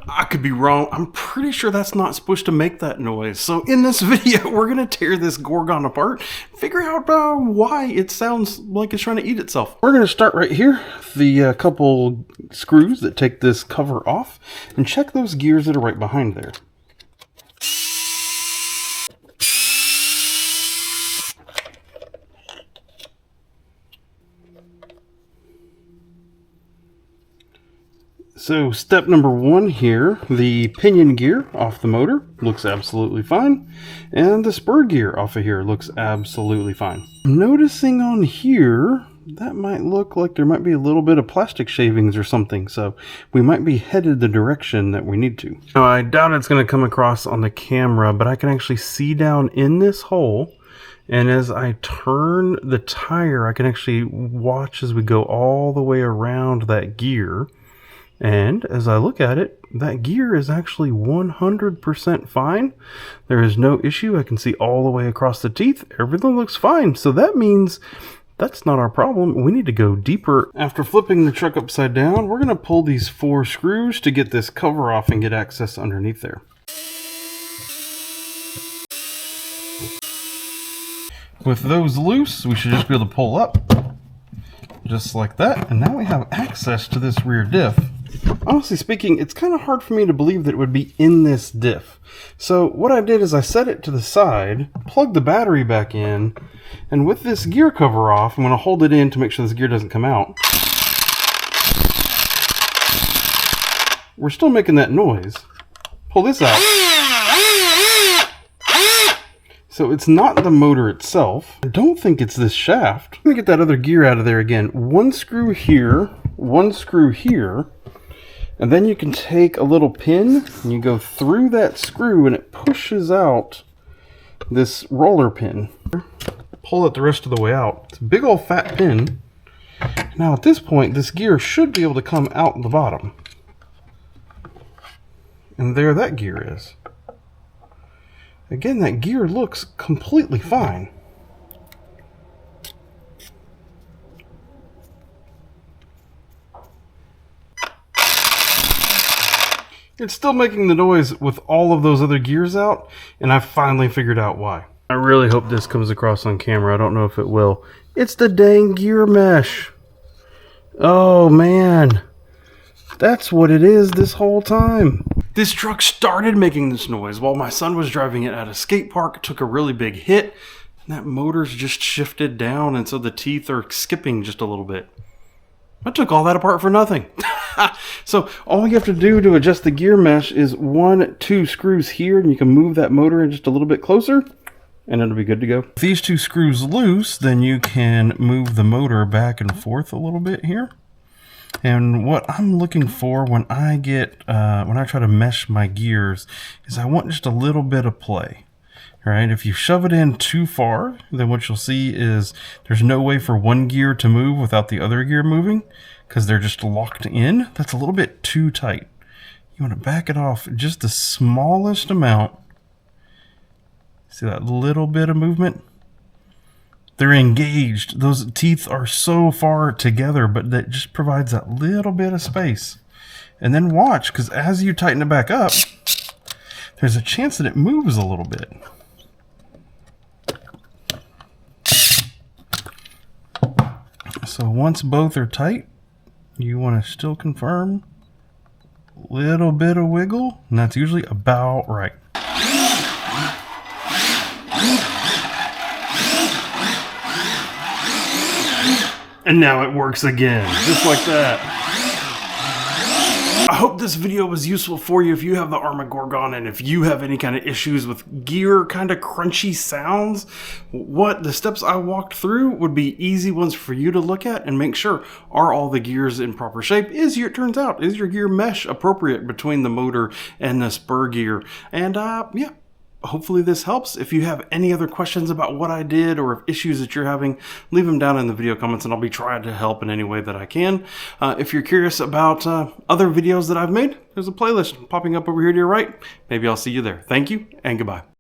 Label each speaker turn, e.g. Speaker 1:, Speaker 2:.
Speaker 1: I could be wrong. I'm pretty sure that's not supposed to make that noise. So in this video, we're going to tear this Gorgon apart, figure out why it sounds like it's trying to eat itself. We're going to start right here, the couple screws that take this cover off, and check those gears that are right behind there. So step number one here, the pinion gear off the motor looks absolutely fine, and the spur gear off of here looks absolutely fine. Noticing on here, that might look like there might be a little bit of plastic shavings or something, so we might be headed the direction that we need to. Now, I doubt it's going to come across on the camera, but I can actually see down in this hole, and as I turn the tire, I can actually watch as we go all the way around that gear. And as I look at it, that gear is actually 100% fine. There is no issue. I can see all the way across the teeth. Everything looks fine. So that means that's not our problem. We need to go deeper. After flipping the truck upside down, we're going to pull these 4 screws to get this cover off and get access underneath there. With those loose, we should just be able to pull up just like that. And now we have access to this rear diff. Honestly speaking, it's kind of hard for me to believe that it would be in this diff. So what I did is I set it to the side, plugged the battery back in, and with this gear cover off, I'm going to hold it in to make sure this gear doesn't come out. We're still making that noise. Pull this out. So it's not the motor itself. I don't think it's this shaft. Let me get that other gear out of there again. 1 screw here, 1 screw here. And then you can take a little pin and you go through that screw and it pushes out this roller pin. Pull it the rest of the way out. It's a big old fat pin. Now at this point, this gear should be able to come out the bottom. And there that gear is. Again, that gear looks completely fine. It's still making the noise with all of those other gears out, and I finally figured out why. I really hope this comes across on camera. I don't know if it will. It's the dang gear mesh. Oh man, that's what it is this whole time. This truck started making this noise while my son was driving it at a skate park. It took a really big hit, and that motor's just shifted down, and so the teeth are skipping just a little bit. I took all that apart for nothing. So all you have to do to adjust the gear mesh is 1, 2 screws here, and you can move that motor in just a little bit closer, and it'll be good to go. If these 2 screws loose, then you can move the motor back and forth a little bit here. And what I'm looking for when I try to mesh my gears is I want just a little bit of play. Right? If you shove it in too far, then what you'll see is there's no way for one gear to move without the other gear moving because they're just locked in. That's a little bit too tight. You want to back it off just the smallest amount. See that little bit of movement? They're engaged. Those teeth are so far together, but that just provides that little bit of space. And then watch, because as you tighten it back up, there's a chance that it moves a little bit. So once both are tight, you want to still confirm a little bit of wiggle, and that's usually about right. And now it works again, just like that. I hope this video was useful for you if you have the Arrma Gorgon, and if you have any kind of issues with gear kind of crunchy sounds, the steps I walked through would be easy ones for you to look at and make sure, are all the gears in proper shape? Is your gear mesh appropriate between the motor and the spur gear? And yeah. Hopefully this helps. If you have any other questions about what I did or issues that you're having, leave them down in the video comments and I'll be trying to help in any way that I can. If you're curious about other videos that I've made, there's a playlist popping up over here to your right. Maybe I'll see you there. Thank you and goodbye.